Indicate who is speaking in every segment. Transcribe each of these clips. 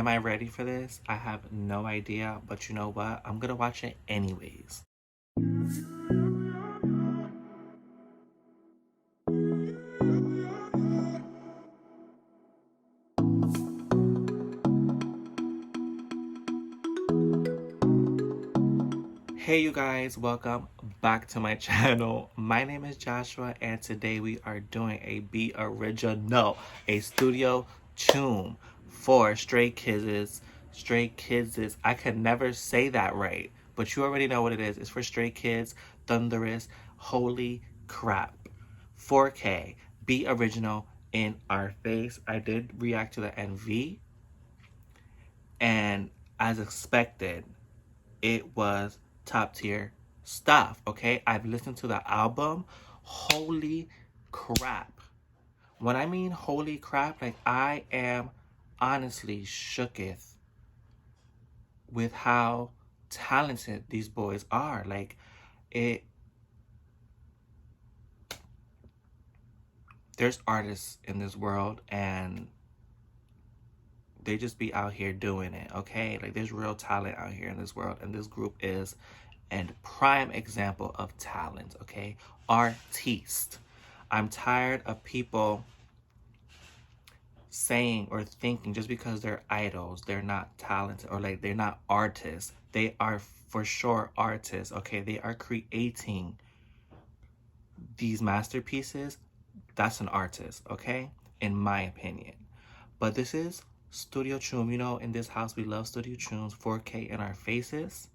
Speaker 1: Am I ready for this? I have no idea, but you know what? I'm gonna watch it anyways. Hey you guys, welcome back to my channel. My name is Joshua and today we are doing a Be Original, a studio tune for Stray Kids. I could never say that right, but you already know what it is. It's for Stray Kids, Thunderous. Holy crap. 4K, Be Original in our face. I did react to the NV and as expected, it was top tier stuff, okay? I've listened to the album. Holy crap. When I mean holy crap, like I am honestly shooketh with how talented these boys are. Like there's artists in this world and they just be out here doing it, okay? Like there's real talent out here in this world and this group is a prime example of talent, okay? Artiste. I'm tired of people saying or thinking just because they're idols, they're not talented or like they're not artists. They are for sure artists, okay? They are creating these masterpieces. That's an artist, okay? In my opinion. But this is Studio Tune. You know, in this house, we love Studio Tunes. 4K in our faces.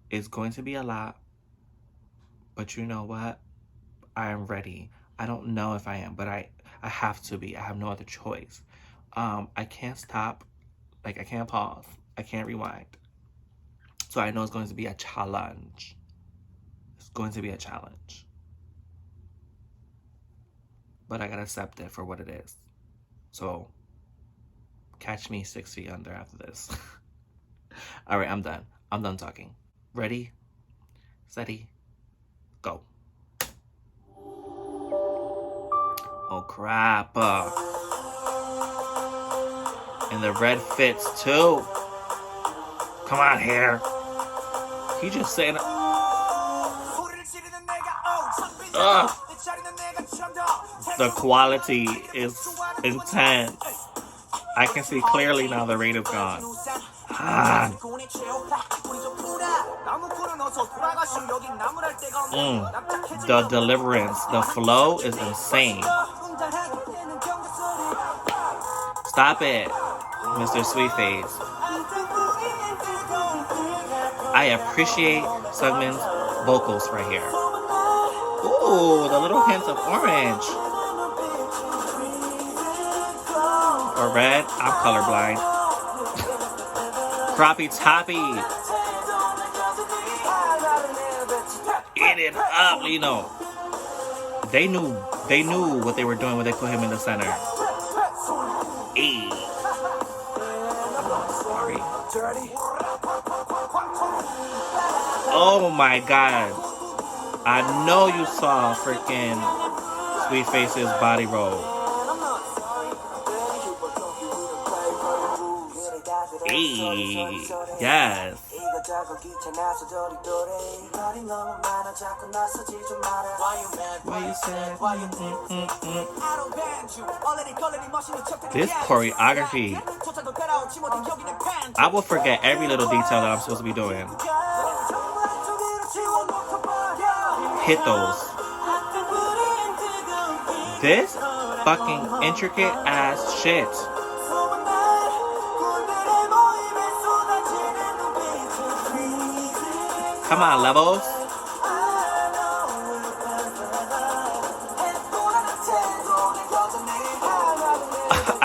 Speaker 1: It's going to be a lot. But you know what? I am ready. I don't know if I am, but I have to be. I have no other choice. I can't stop. Like, I can't pause. I can't rewind. So I know it's going to be a challenge. It's going to be a challenge. But I gotta accept it for what it is. So catch me 6 feet under after this. All right, I'm done. I'm done talking. Ready, steady, go. Oh crap. And the red fits too. Come on, hair. He just saying it. The quality is intense. I can see clearly now the rain is gone. The deliverance, the flow is insane. Stop it, Mr. Sweetface. I appreciate Sungmin's vocals right here. Ooh, the little hints of orange. Or red. I'm colorblind. Crappy toppy. Eat it up, Lino. They knew what they were doing when they put him in the center. Hey. Sorry. Oh my god. I know you saw freaking Sweetface's body roll. Hey, yes. Why you sad? This choreography. I will forget every little detail that I'm supposed to be doing. Hit those. This fucking intricate ass shit. Come on, levels.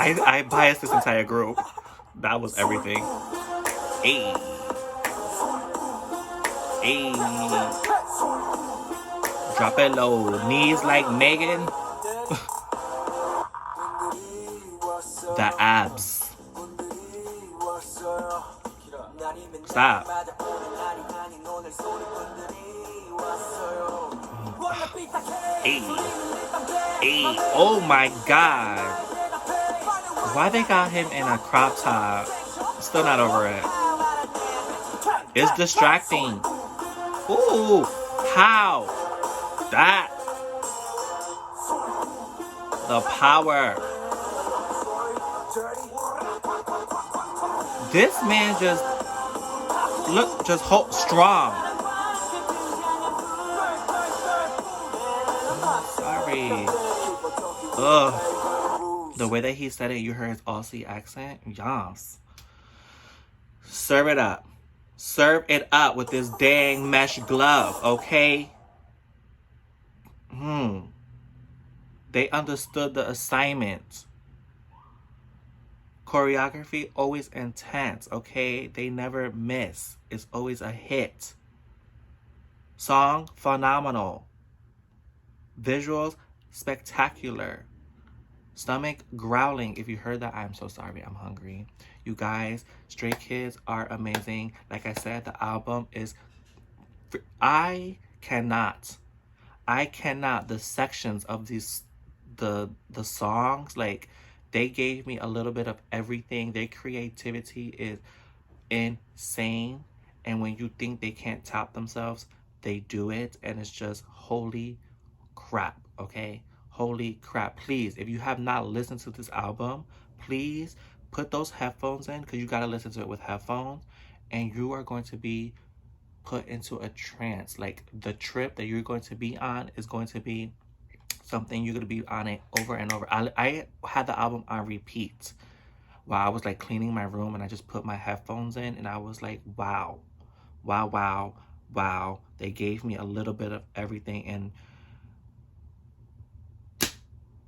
Speaker 1: I biased this entire group. That was everything. Hey. Hey. Drop it low. Knees like Megan. The abs. Stop. Hey. Hey. Oh my god. Why they got him in a crop top? Still not over it. It's distracting. Ooh, how? That. The power. This man just look just hold strong. Sorry. Ugh. The way that he said it, you heard his Aussie accent? Yes. Serve it up. Serve it up with this dang mesh glove, okay? They understood the assignment. Choreography, always intense, okay? They never miss. It's always a hit. Song, phenomenal. Visuals, spectacular. Stomach growling. If you heard that, I'm so sorry. I'm hungry. You guys, Stray Kids are amazing. Like I said, the album is... I cannot. The sections of these... The songs, like, they gave me a little bit of everything. Their creativity is insane. And when you think they can't top themselves, they do it. And it's just holy crap, okay? Holy crap. Please, if you have not listened to this album, please put those headphones in, because you got to listen to it with headphones. And you are going to be put into a trance. Like, the trip that you're going to be on is going to be something you're going to be on it over and over. I had the album on repeat while I was like cleaning my room, and I just put my headphones in, and I was like, wow. Wow, wow, wow. They gave me a little bit of everything, and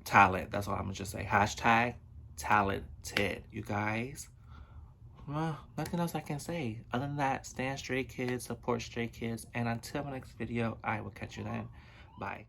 Speaker 1: talent. That's all I'm going to just say. Hashtag talented, you guys. Well, nothing else I can say. Other than that, stand Stray Kids, support Stray Kids, and until my next video, I will catch you then. Bye.